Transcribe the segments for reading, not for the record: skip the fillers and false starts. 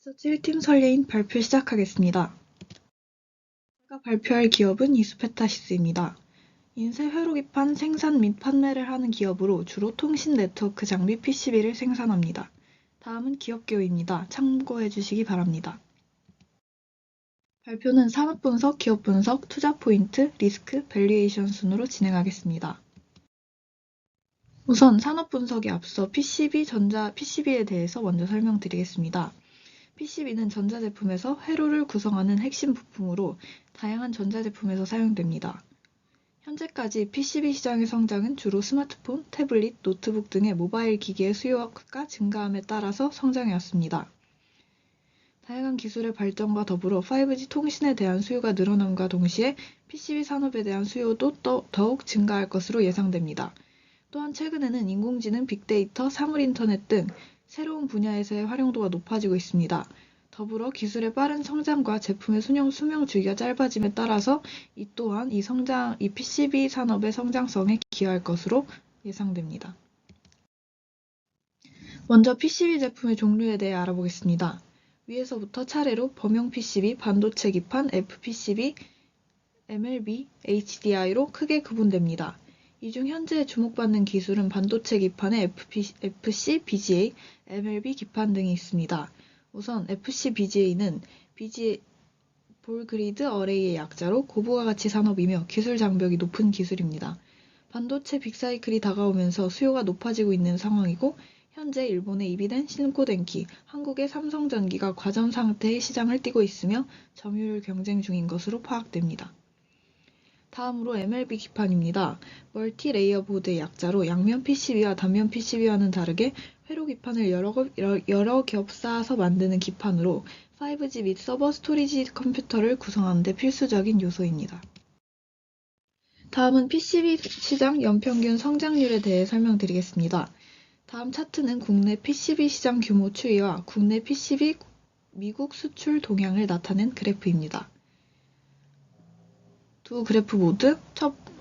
리서치 1팀 설레인 발표 시작하겠습니다. 제가 발표할 기업은 이수페타시스입니다. 인쇄 회로 기판 생산 및 판매를 하는 기업으로 주로 통신 네트워크 장비 PCB를 생산합니다. 다음은 기업 개요입니다. 참고해 주시기 바랍니다. 발표는 산업 분석, 기업 분석, 투자 포인트, 리스크, 밸류에이션 순으로 진행하겠습니다. 우선 산업 분석에 앞서 PCB에 대해서 먼저 설명드리겠습니다. PCB는 전자제품에서 회로를 구성하는 핵심 부품으로 다양한 전자제품에서 사용됩니다. 현재까지 PCB 시장의 성장은 주로 스마트폰, 태블릿, 노트북 등의 모바일 기기의 수요가 증가함에 따라서 성장해왔습니다. 다양한 기술의 발전과 더불어 5G 통신에 대한 수요가 늘어남과 동시에 PCB 산업에 대한 수요도 더욱 증가할 것으로 예상됩니다. 또한 최근에는 인공지능, 빅데이터, 사물인터넷 등 새로운 분야에서의 활용도가 높아지고 있습니다. 더불어 기술의 빠른 성장과 제품의 수명 주기가 짧아짐에 따라서 이 또한 이 PCB 산업의 성장성에 기여할 것으로 예상됩니다. 먼저 PCB 제품의 종류에 대해 알아보겠습니다. 위에서부터 차례로 범용 PCB, 반도체 기판, FPCB, MLB, HDI로 크게 구분됩니다. 이 중 현재 주목받는 기술은 반도체 기판의 FC, BGA, MLB 기판 등이 있습니다. 우선 FC, BGA는 볼 그리드 어레이의 약자로 고부가 가치 산업이며 기술 장벽이 높은 기술입니다. 반도체 빅사이클이 다가오면서 수요가 높아지고 있는 상황이고 현재 일본의 이비덴, 신코덴키, 한국의 삼성전기가 과점 상태의 시장을 띄고 있으며 점유율 경쟁 중인 것으로 파악됩니다. 다음으로 MLB 기판입니다. 멀티레이어 보드의 약자로 양면 PCB와 단면 PCB와는 다르게 회로 기판을 여러 겹 쌓아서 만드는 기판으로 5G 및 서버 스토리지 컴퓨터를 구성하는 데 필수적인 요소입니다. 다음은 PCB 시장 연평균 성장률에 대해 설명드리겠습니다. 다음 차트는 국내 PCB 시장 규모 추이와 국내 PCB 미국 수출 동향을 나타낸 그래프입니다. 두 그래프 모두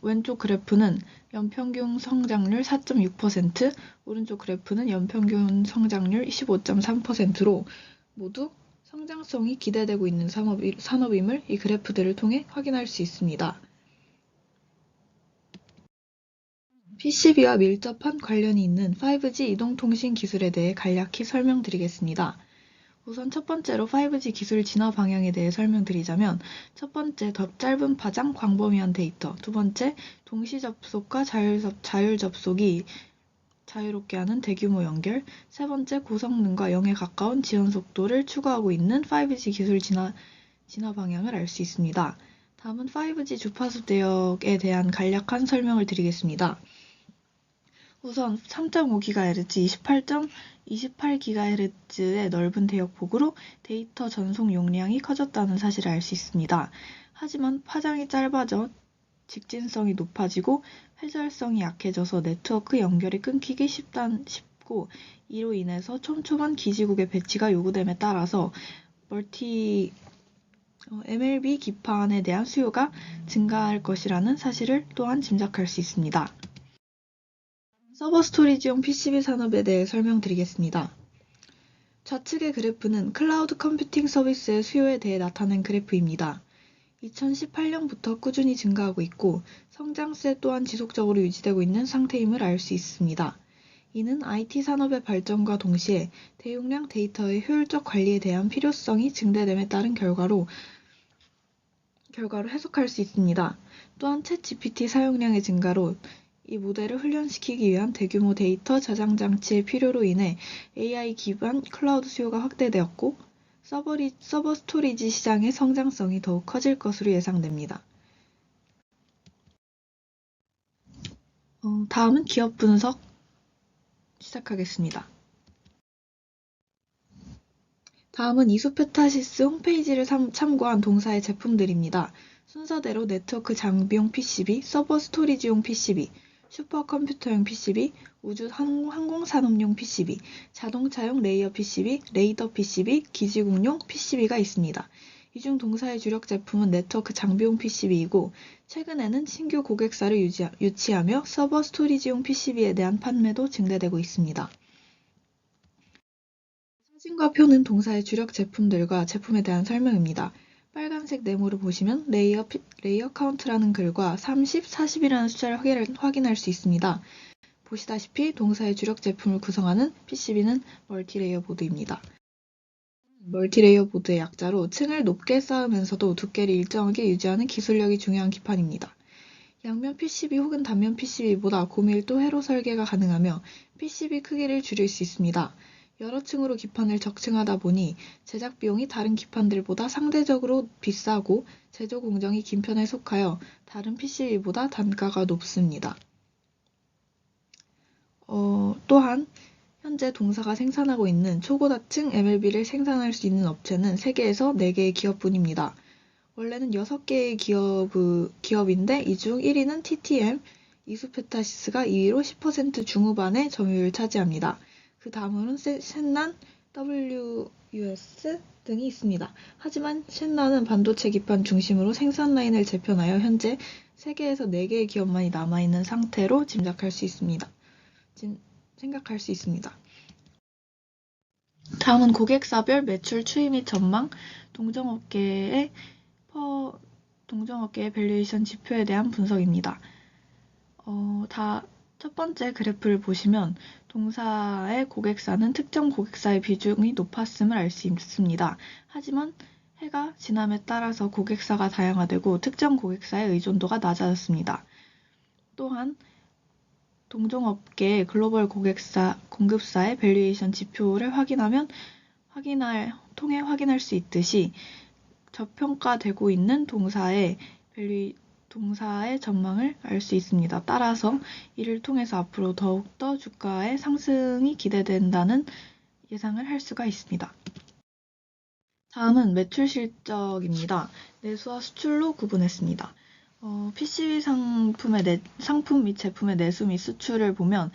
왼쪽 그래프는 연평균 성장률 4.6%, 오른쪽 그래프는 연평균 성장률 15.3%로 모두 성장성이 기대되고 있는 산업임을 이 그래프들을 통해 확인할 수 있습니다. PCB와 밀접한 관련이 있는 5G 이동통신 기술에 대해 간략히 설명드리겠습니다. 우선 첫 번째로 5G 기술 진화 방향에 대해 설명드리자면 첫 번째, 더 짧은 파장, 광범위한 데이터. 두 번째, 동시 접속과 자율 접속이 자유롭게 하는 대규모 연결. 세 번째, 고성능과 0에 가까운 지원 속도를 추구하고 있는 5G 기술 진화 방향을 알 수 있습니다. 다음은 5G 주파수 대역에 대한 간략한 설명을 드리겠습니다. 우선 3.5GHz, 28GHz의 넓은 대역폭으로 데이터 전송 용량이 커졌다는 사실을 알 수 있습니다. 하지만 파장이 짧아져 직진성이 높아지고 회절성이 약해져서 네트워크 연결이 끊기기 쉽고 이로 인해서 촘촘한 기지국의 배치가 요구됨에 따라서 MLB 기판에 대한 수요가 증가할 것이라는 사실을 또한 짐작할 수 있습니다. 서버 스토리지용 PCB 산업에 대해 설명드리겠습니다. 좌측의 그래프는 클라우드 컴퓨팅 서비스의 수요에 대해 나타낸 그래프입니다. 2018년부터 꾸준히 증가하고 있고 성장세 또한 지속적으로 유지되고 있는 상태임을 알 수 있습니다. 이는 IT 산업의 발전과 동시에 대용량 데이터의 효율적 관리에 대한 필요성이 증대됨에 따른 결과로 해석할 수 있습니다. 또한 챗GPT 사용량의 증가로 이 모델을 훈련시키기 위한 대규모 데이터 저장 장치의 필요로 인해 AI 기반 클라우드 수요가 확대되었고 서버 스토리지 시장의 성장성이 더욱 커질 것으로 예상됩니다. 다음은 기업 분석 시작하겠습니다. 다음은 이수페타시스 홈페이지를 참고한 동사의 제품들입니다. 순서대로 네트워크 장비용 PCB, 서버 스토리지용 PCB, 슈퍼컴퓨터용 PCB, 우주 항공산업용 PCB, 자동차용 레이어 PCB, 레이더 PCB, 기지국용 PCB가 있습니다. 이 중 동사의 주력 제품은 네트워크 장비용 PCB이고 최근에는 신규 고객사를 유치하며 서버 스토리지용 PCB에 대한 판매도 증대되고 있습니다. 사진과 표는 동사의 주력 제품들과 제품에 대한 설명입니다. 빨간색 네모를 보시면 레이어 카운트라는 글과 30, 40이라는 숫자를 확인할 수 있습니다. 보시다시피 동사의 주력 제품을 구성하는 PCB는 멀티레이어 보드입니다. 멀티레이어 보드의 약자로 층을 높게 쌓으면서도 두께를 일정하게 유지하는 기술력이 중요한 기판입니다. 양면 PCB 혹은 단면 PCB보다 고밀도 회로 설계가 가능하며 PCB 크기를 줄일 수 있습니다. 여러 층으로 기판을 적층하다 보니 제작 비용이 다른 기판들보다 상대적으로 비싸고 제조 공정이 긴 편에 속하여 다른 PCB보다 단가가 높습니다. 또한 현재 동사가 생산하고 있는 초고다층 MLB를 생산할 수 있는 업체는 세계에서 4개의 기업뿐입니다. 원래는 6개의 기업인데 이 중 1위는 TTM, 이수페타시스가 2위로 10% 중후반의 점유율을 차지합니다. 그 다음으로는 셴난, WUS 등이 있습니다. 하지만 셴난은 반도체 기판 중심으로 생산 라인을 재편하여 현재 세계에서 4개의 기업만이 남아있는 상태로 생각할 수 있습니다. 다음은 고객사별 매출 추이 및 전망, 동종업계의 밸류에이션 지표에 대한 분석입니다. 첫 번째 그래프를 보시면 동사의 고객사는 특정 고객사의 비중이 높았음을 알 수 있습니다. 하지만 해가 지남에 따라서 고객사가 다양화되고 특정 고객사의 의존도가 낮아졌습니다. 또한 동종업계의 글로벌 공급사의 밸류에이션 지표를 통해 확인할 수 있듯이 저평가되고 있는 동사의 전망을 알 수 있습니다. 따라서 이를 통해서 앞으로 더욱더 주가의 상승이 기대된다는 예상을 할 수가 있습니다. 다음은 매출 실적입니다. 내수와 수출로 구분했습니다. PCB 상품 및 제품의 내수 및 수출을 보면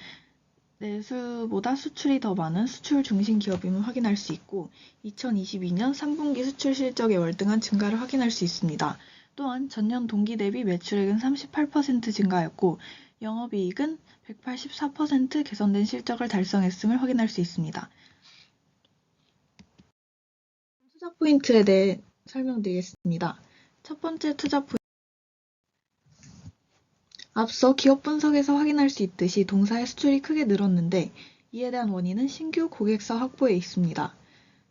내수보다 수출이 더 많은 수출 중심 기업임을 확인할 수 있고 2022년 3분기 수출 실적의 월등한 증가를 확인할 수 있습니다. 또한 전년 동기 대비 매출액은 38% 증가하였고 영업이익은 184% 개선된 실적을 달성했음을 확인할 수 있습니다. 투자 포인트에 대해 설명드리겠습니다. 첫 번째 투자 포인트. 앞서 기업 분석에서 확인할 수 있듯이 동사의 수출이 크게 늘었는데 이에 대한 원인은 신규 고객사 확보에 있습니다.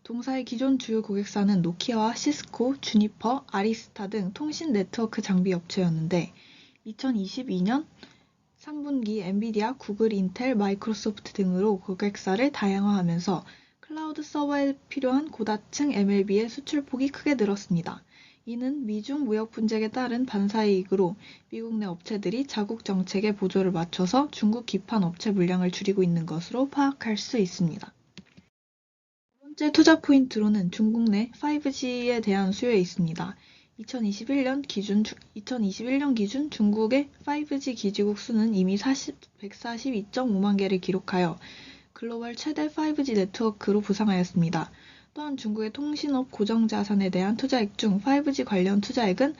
동사의 기존 주요 고객사는 노키아와 시스코, 주니퍼, 아리스타 등 통신 네트워크 장비 업체였는데 2022년 3분기 엔비디아, 구글, 인텔, 마이크로소프트 등으로 고객사를 다양화하면서 클라우드 서버에 필요한 고다층 MLB의 수출폭이 크게 늘었습니다. 이는 미중 무역 분쟁에 따른 반사이익으로 미국 내 업체들이 자국 정책에 보조를 맞춰서 중국 기판 업체 물량을 줄이고 있는 것으로 파악할 수 있습니다. 두 번째 투자 포인트로는 중국 내 5G에 대한 수요에 있습니다. 2021년 기준 중국의 5G 기지국 수는 이미 142.5만 개를 기록하여 글로벌 최대 5G 네트워크로 부상하였습니다. 또한 중국의 통신업 고정자산에 대한 투자액 중 5G 관련 투자액은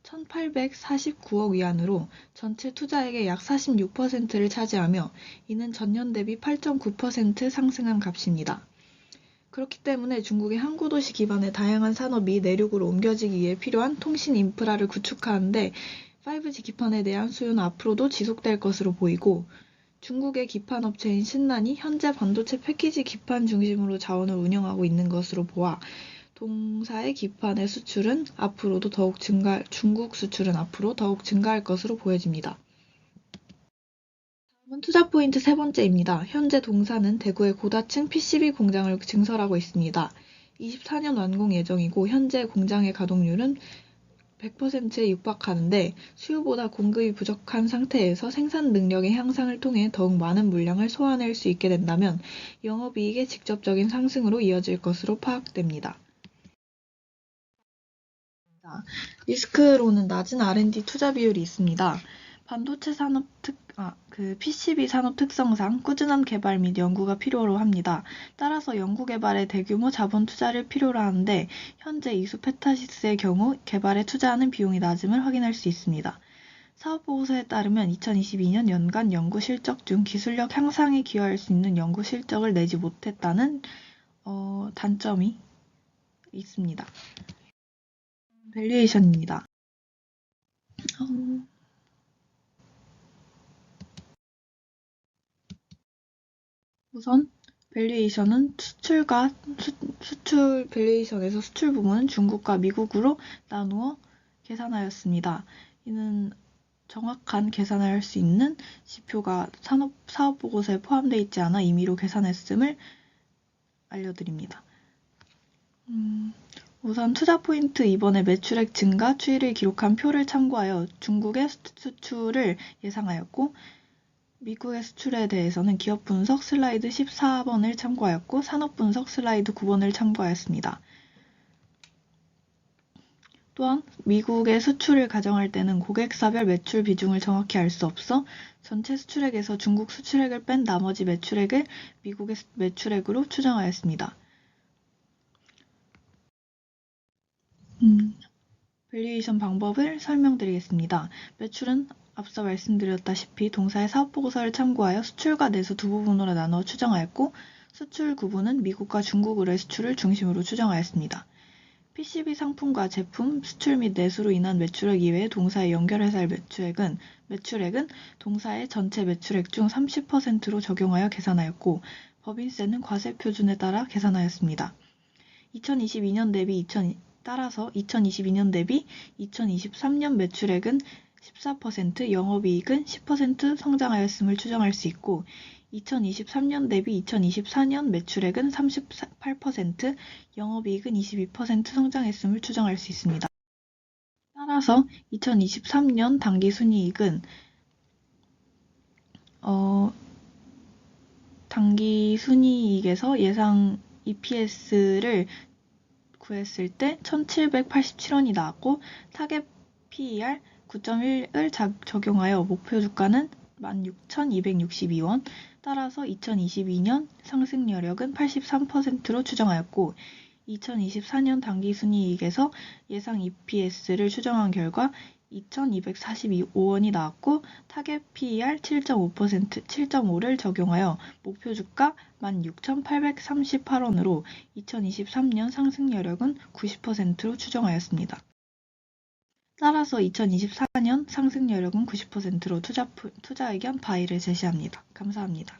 1,849억 위안으로 전체 투자액의 약 46%를 차지하며 이는 전년 대비 8.9% 상승한 값입니다. 그렇기 때문에 중국의 항구 도시 기반의 다양한 산업이 내륙으로 옮겨지기 위해 필요한 통신 인프라를 구축하는데 5G 기판에 대한 수요는 앞으로도 지속될 것으로 보이고 중국의 기판 업체인 신난이 현재 반도체 패키지 기판 중심으로 자원을 운영하고 있는 것으로 보아 동사의 기판의 수출은 중국 수출은 앞으로 더욱 증가할 것으로 보여집니다. 다음은 투자 포인트 세 번째입니다. 현재 동사는 대구의 고다층 PCB 공장을 증설하고 있습니다. 24년 완공 예정이고 현재 공장의 가동률은 100%에 육박하는데 수요보다 공급이 부족한 상태에서 생산 능력의 향상을 통해 더욱 많은 물량을 소화할 수 있게 된다면 영업이익의 직접적인 상승으로 이어질 것으로 파악됩니다. 리스크로는 낮은 R&D 투자 비율이 있습니다. 반도체 PCB 산업 특성상 꾸준한 개발 및 연구가 필요로 합니다. 따라서 연구 개발에 대규모 자본 투자를 필요로 하는데 현재 이수페타시스의 경우 개발에 투자하는 비용이 낮음을 확인할 수 있습니다. 사업보고서에 따르면 2022년 연간 연구 실적 중 기술력 향상에 기여할 수 있는 연구 실적을 내지 못했다는 단점이 있습니다. 밸류에이션입니다. 우선 밸류에이션은 수출 밸류에이션에서 수출 부문은 중국과 미국으로 나누어 계산하였습니다. 이는 정확한 계산을 할 수 있는 지표가 사업보고서에 포함되어 있지 않아 임의로 계산했음을 알려드립니다. 우선 투자 포인트 2번의 매출액 증가 추이를 기록한 표를 참고하여 중국의 수출을 예상하였고 미국의 수출에 대해서는 기업 분석 슬라이드 14번을 참고하였고 산업 분석 슬라이드 9번을 참고하였습니다. 또한 미국의 수출을 가정할 때는 고객사별 매출 비중을 정확히 알 수 없어 전체 수출액에서 중국 수출액을 뺀 나머지 매출액을 미국의 매출액으로 추정하였습니다. 밸류에이션 방법을 설명드리겠습니다. 매출은 앞서 말씀드렸다시피 동사의 사업보고서를 참고하여 수출과 내수 두 부분으로 나누어 추정하였고 수출 구분은 미국과 중국으로의 수출을 중심으로 추정하였습니다. PCB 상품과 제품, 수출 및 내수로 인한 매출액 이외에 동사에 연결해서 할 매출액은 동사의 전체 매출액 중 30%로 적용하여 계산하였고 법인세는 과세표준에 따라 계산하였습니다. 2022년 대비 따라서 2022년 대비 2023년 매출액은 14%, 영업이익은 10% 성장하였음을 추정할 수 있고 2023년 대비 2024년 매출액은 38%, 영업이익은 22% 성장했음을 추정할 수 있습니다. 따라서 2023년 당기순이익은 당기순이익에서 예상 EPS를 구했을 때 1787원이 나왔고 타겟 PER 9.1을 적용하여 목표 주가는 16,262원, 따라서 2022년 상승 여력은 83%로 추정하였고 2024년 당기순이익에서 예상 EPS를 추정한 결과 2,245원이 나왔고 타겟 PER 7.5를 적용하여 목표 주가 16,838원으로 2023년 상승 여력은 90%로 추정하였습니다. 따라서 2024년 상승 여력은 90%로 투자 의견 바이를 제시합니다. 감사합니다.